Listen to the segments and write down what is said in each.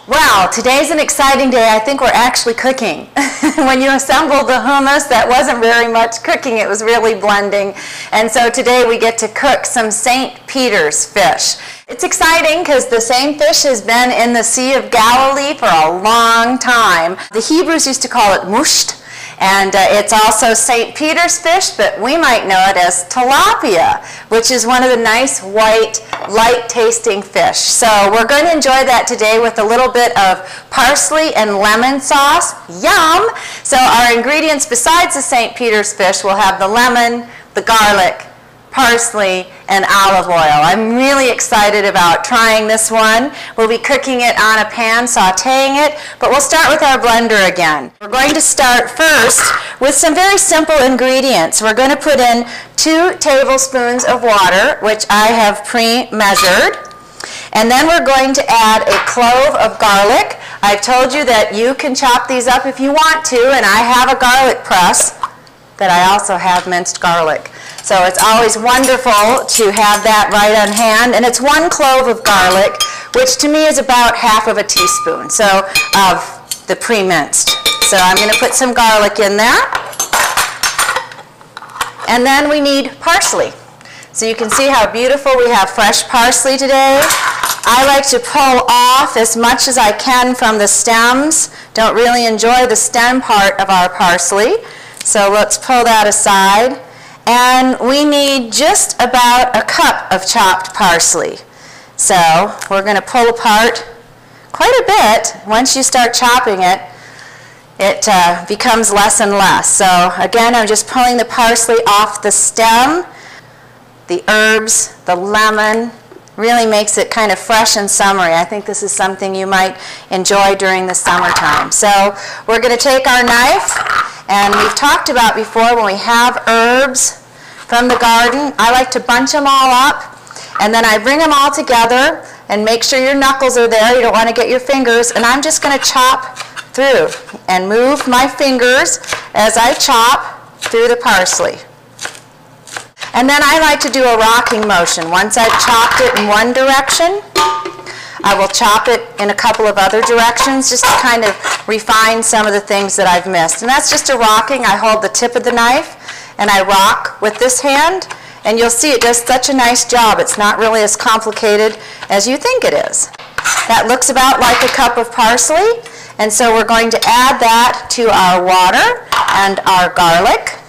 Well, today's an exciting day. I think we're actually cooking. When you assembled the hummus, that wasn't very much cooking. It was really blending. And so today we get to cook some St. Peter's fish. It's exciting because the same fish has been in the Sea of Galilee for a long time. The Hebrews used to call it musht. And it's also St. Peter's fish, but we might know it as tilapia, which is one of the nice white, light-tasting fish. So we're going to enjoy that today with a little bit of parsley and lemon sauce. Yum! So our ingredients besides the St. Peter's fish will have the lemon, the garlic, parsley, and olive oil. I'm really excited about trying this one. We'll be cooking it on a pan, sauteing it, but we'll start with our blender again. We're going to start first with some very simple ingredients. We're going to put in 2 tablespoons of water, which I have pre-measured. And then we're going to add a clove of garlic. I've told you that you can chop these up if you want to, and I have a garlic press that I also have minced garlic. So it's always wonderful to have that right on hand. And it's 1 clove of garlic, which to me is about half of a teaspoon, so of the pre-minced. So I'm going to put some garlic in there. And then we need parsley. So you can see how beautiful we have fresh parsley today. I like to pull off as much as I can from the stems. Don't really enjoy the stem part of our parsley. So let's pull that aside. And we need just about a cup of chopped parsley. So we're going to pull apart quite a bit. Once you start chopping it, it becomes less and less. So again, I'm just pulling the parsley off the stem. The herbs, the lemon, really makes it kind of fresh and summery. I think this is something you might enjoy during the summertime. So we're going to take our knife. And we've talked about before when we have herbs from the garden, I like to bunch them all up, and then I bring them all together and make sure your knuckles are there. You don't want to get your fingers, and I'm just going to chop through and move my fingers as I chop through the parsley. And then I like to do a rocking motion. Once I've chopped it in one direction, I will chop it in a couple of other directions just to kind of refine some of the things that I've missed. And that's just a rocking. I hold the tip of the knife and I rock with this hand, and you'll see it does such a nice job. It's not really as complicated as you think it is. That looks about like a cup of parsley, and so we're going to add that to our water and our garlic.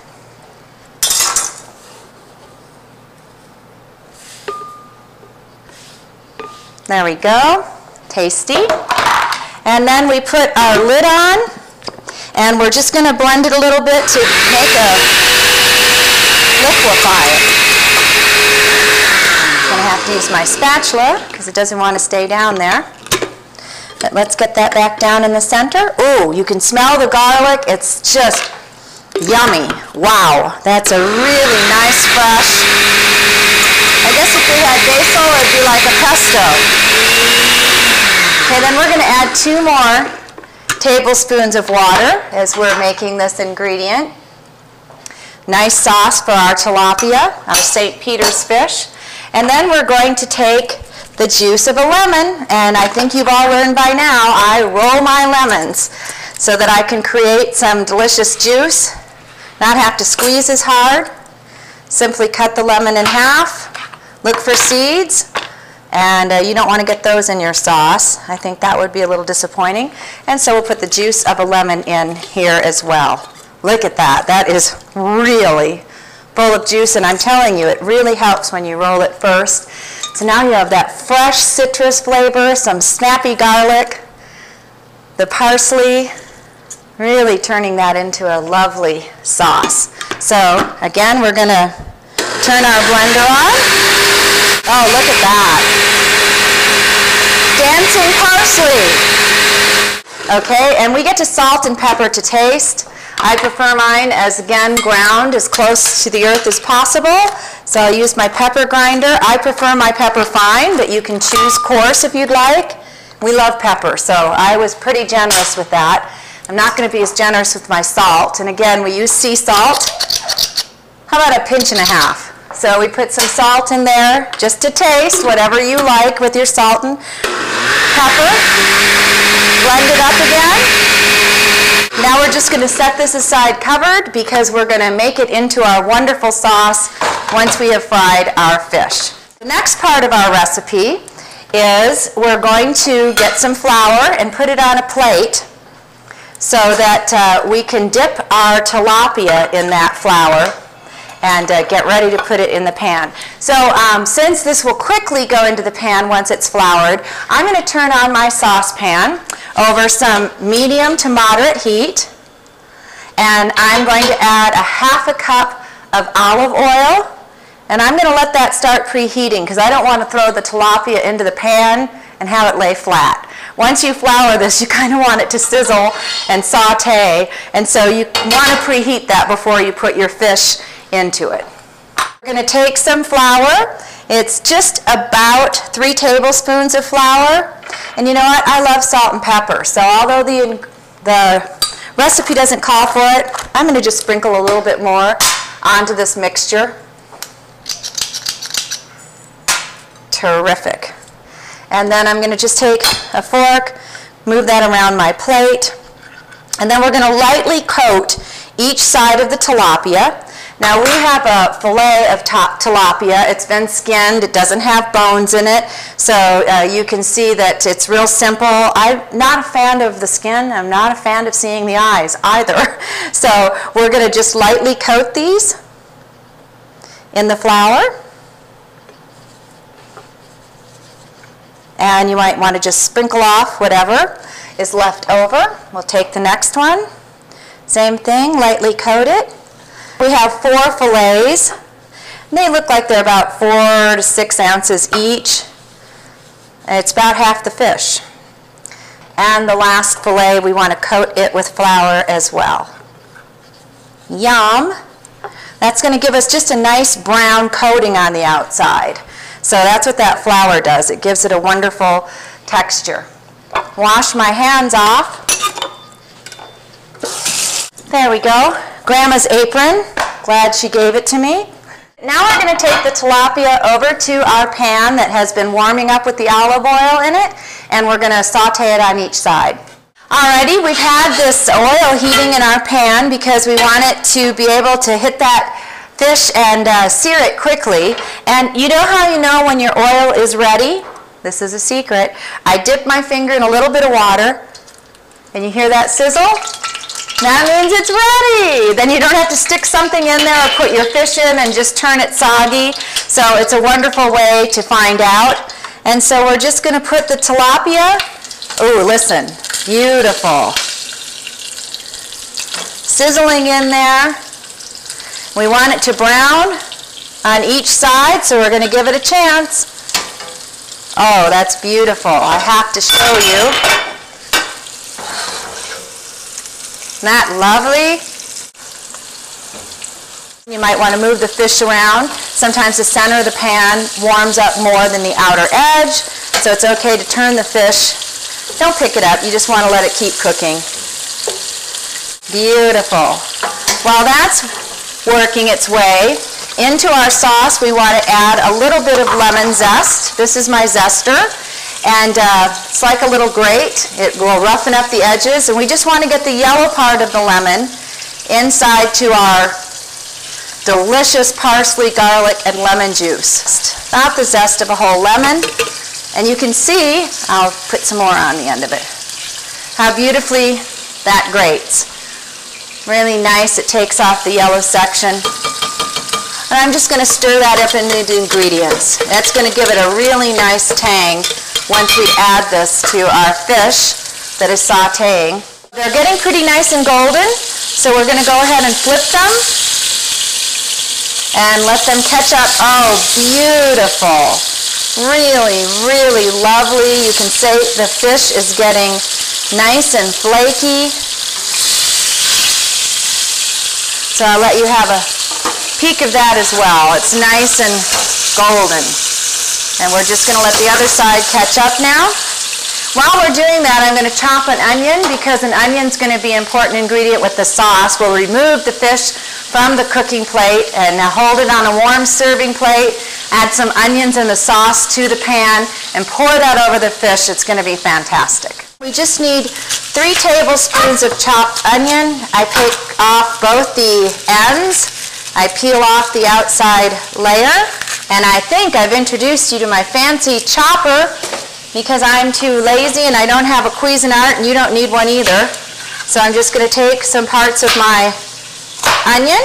There we go, tasty. And then we put our lid on, and we're just going to blend it a little bit to make a liquefy it. I'm going to have to use my spatula because it doesn't want to stay down there. But let's get that back down in the center. Ooh, you can smell the garlic. It's just yummy. Wow, that's a really nice fresh. I guess if we had basil, it would be like a pesto. Okay, then we're going to add 2 more tablespoons of water as we're making this ingredient. Nice sauce for our tilapia, our St. Peter's fish. And then we're going to take the juice of a lemon, and I think you've all learned by now, I roll my lemons so that I can create some delicious juice, not have to squeeze as hard. Simply cut the lemon in half. Look for seeds, and you don't want to get those in your sauce. I think that would be a little disappointing. And so we'll put the juice of a lemon in here as well. Look at that. That is really full of juice, and I'm telling you, it really helps when you roll it first. So now you have that fresh citrus flavor, some snappy garlic, the parsley, really turning that into a lovely sauce. So again, we're going to turn our blender on. Oh, look at that. Dancing parsley. Okay, and we get to salt and pepper to taste. I prefer mine as, again, ground as close to the earth as possible. So I'll use my pepper grinder. I prefer my pepper fine, but you can choose coarse if you'd like. We love pepper, so I was pretty generous with that. I'm not going to be as generous with my salt. And again, we use sea salt. How about a pinch and a half? So we put some salt in there just to taste, whatever you like with your salt and pepper. blend it up again. Now we're just going to set this aside covered because we're going to make it into our wonderful sauce once we have fried our fish. The next part of our recipe is we're going to get some flour and put it on a plate so that we can dip our tilapia in that flour and get ready to put it in the pan. So since this will quickly go into the pan once it's floured, I'm going to turn on my saucepan over some medium to moderate heat, and I'm going to add a half a cup of olive oil, and I'm going to let that start preheating because I don't want to throw the tilapia into the pan and have it lay flat. Once you flour this, you kind of want it to sizzle and saute, and so you want to preheat that before you put your fish into it. We're going to take some flour. It's just about 3 tablespoons of flour. And you know what? I love salt and pepper. So although the recipe doesn't call for it, I'm going to just sprinkle a little bit more onto this mixture. Terrific. And then I'm going to just take a fork, move that around my plate, and then we're going to lightly coat each side of the tilapia. Now we have a fillet of tilapia. It's been skinned. It doesn't have bones in it, so you can see that it's real simple. I'm not a fan of the skin. I'm not a fan of seeing the eyes either. So we're going to just lightly coat these in the flour. And you might want to just sprinkle off whatever is left over. We'll take the next one. Same thing, lightly coat it. We have 4 fillets. And they look like they're about 4 to 6 ounces each. It's about half the fish. And the last fillet, we want to coat it with flour as well. Yum! That's going to give us just a nice brown coating on the outside. So that's what that flour does. It gives it a wonderful texture. Wash my hands off. There we go. Grandma's apron. Glad she gave it to me. Now we're going to take the tilapia over to our pan that has been warming up with the olive oil in it, and we're going to saute it on each side. Alrighty, we've had this oil heating in our pan because we want it to be able to hit that fish and sear it quickly. And you know how you know when your oil is ready? This is a secret. I dip my finger in a little bit of water, and you hear that sizzle? That means it's ready. Then you don't have to stick something in there or put your fish in and just turn it soggy. So it's a wonderful way to find out. And so we're just going to put the tilapia. Oh, listen, beautiful. Sizzling in there. We want it to brown on each side, so we're going to give it a chance. Oh, that's beautiful. I have to show you. Isn't that lovely? You might want to move the fish around. Sometimes the center of the pan warms up more than the outer edge, so it's okay to turn the fish. Don't pick it up. You just want to let it keep cooking. Beautiful. While that's working its way into our sauce, we want to add a little bit of lemon zest. This is my zester. And it's like a little grate. It will roughen up the edges, and we just want to get the yellow part of the lemon inside to our delicious parsley, garlic, and lemon juice. About the zest of a whole lemon, and you can see, I'll put some more on the end of it, how beautifully that grates. Really nice. It takes off the yellow section. And I'm just going to stir that up into the ingredients. That's going to give it a really nice tang once we add this to our fish that is sauteing. They're getting pretty nice and golden, so we're going to go ahead and flip them and let them catch up. Oh, beautiful. Really, really lovely. You can say the fish is getting nice and flaky. So I'll let you have a peek of that as well. It's nice and golden. And we're just going to let the other side catch up now. While we're doing that, I'm going to chop an onion because an onion's going to be an important ingredient with the sauce. We'll remove the fish from the cooking plate and hold it on a warm serving plate, add some onions and the sauce to the pan, and pour that over the fish. It's going to be fantastic. We just need 3 tablespoons of chopped onion. I pick off both the ends. I peel off the outside layer. And I think I've introduced you to my fancy chopper because I'm too lazy and I don't have a Cuisinart and you don't need one either. So I'm just going to take some parts of my onion.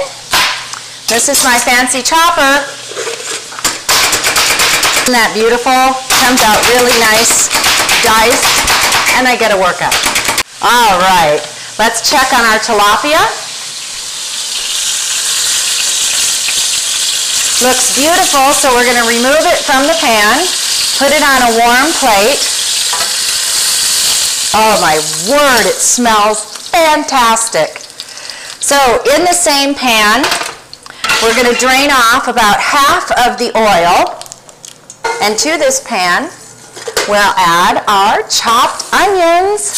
This is my fancy chopper. Isn't that beautiful? Comes out really nice, diced, and I get a workout. All right, let's check on our tilapia. Looks beautiful, so we're going to remove it from the pan, put it on a warm plate. Oh my word, it smells fantastic. So in the same pan, we're going to drain off about half of the oil. And to this pan, we'll add our chopped onions.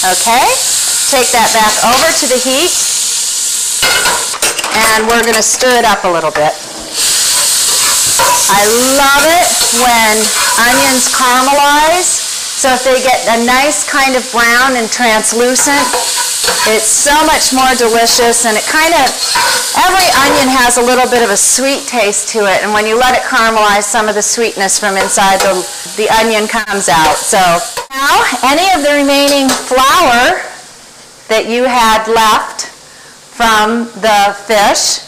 Okay, take that back over to the heat. And we're going to stir it up a little bit. I love it when onions caramelize. So if they get a nice kind of brown and translucent, it's so much more delicious, and it kind of, every onion has a little bit of a sweet taste to it, and when you let it caramelize, some of the sweetness from inside the onion comes out. So now, any of the remaining flour that you had left from the fish,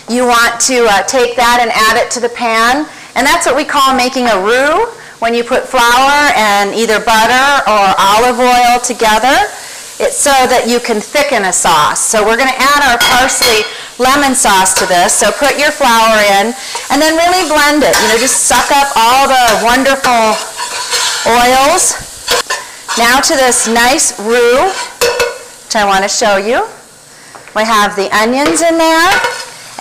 you want to take that and add it to the pan, and that's what we call making a roux, when you put flour and either butter or olive oil together. It's so that you can thicken a sauce. So we're going to add our parsley lemon sauce to this. So put your flour in and then really blend it. You know, just suck up all the wonderful oils. Now to this nice roux, which I want to show you. We have the onions in there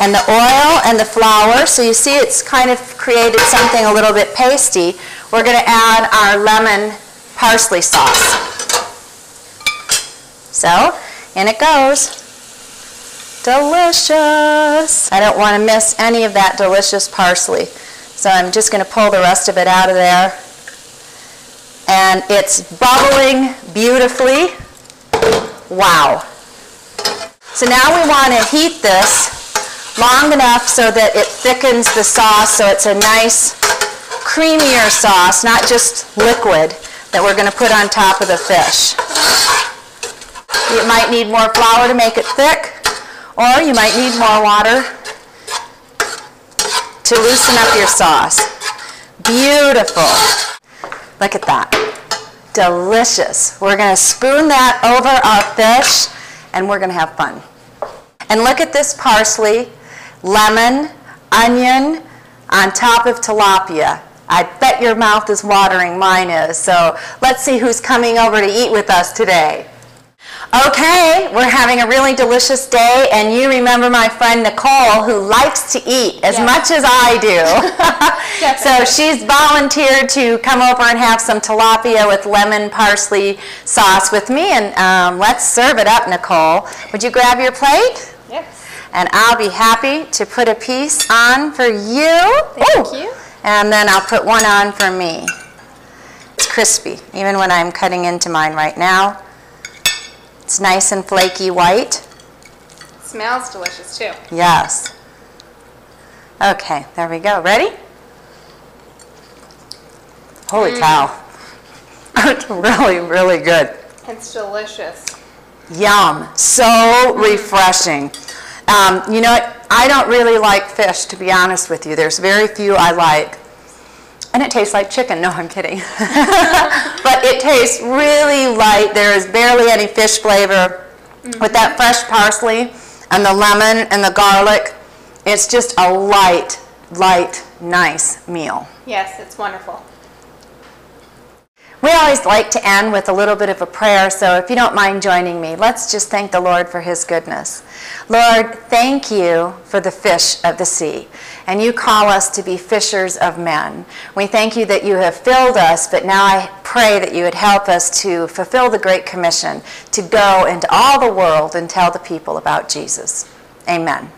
and the oil and the flour. So you see it's kind of created something a little bit pasty. We're going to add our lemon parsley sauce. So, in it goes. Delicious. I don't want to miss any of that delicious parsley. So I'm just going to pull the rest of it out of there. And it's bubbling beautifully. Wow. So now we want to heat this long enough so that it thickens the sauce, so it's a nice creamier sauce, not just liquid, that we're going to put on top of the fish. You might need more flour to make it thick, or you might need more water to loosen up your sauce. Beautiful. Look at that. Delicious. We're going to spoon that over our fish, and we're going to have fun. And look at this parsley, lemon, onion on top of tilapia. I bet your mouth is watering, mine is. So let's see who's coming over to eat with us today. Okay, we're having a really delicious day, and you remember my friend Nicole, who likes to eat as much as I do. So she's volunteered to come over and have some tilapia with lemon parsley sauce with me, and let's serve it up, Nicole. Would you grab your plate? Yes. And I'll be happy to put a piece on for you. Thank you. And then I'll put one on for me. It's crispy, even when I'm cutting into mine right now. It's nice and flaky white. It smells delicious too. Yes. Okay, there we go. Ready? Holy cow. It's really, really good. It's delicious. Yum. So refreshing. You know what? I don't really like fish, to be honest with you. There's very few I like. And it tastes like chicken. No, I'm kidding. But it tastes really light. There is barely any fish flavor. With that fresh parsley and the lemon and the garlic, it's just a light, nice meal. Yes, it's wonderful. We always like to end with a little bit of a prayer, so if you don't mind joining me, let's just thank the Lord for His goodness. Lord, thank you for the fish of the sea, and you call us to be fishers of men. We thank you that you have filled us, but now I pray that you would help us to fulfill the Great Commission, to go into all the world and tell the people about Jesus. Amen.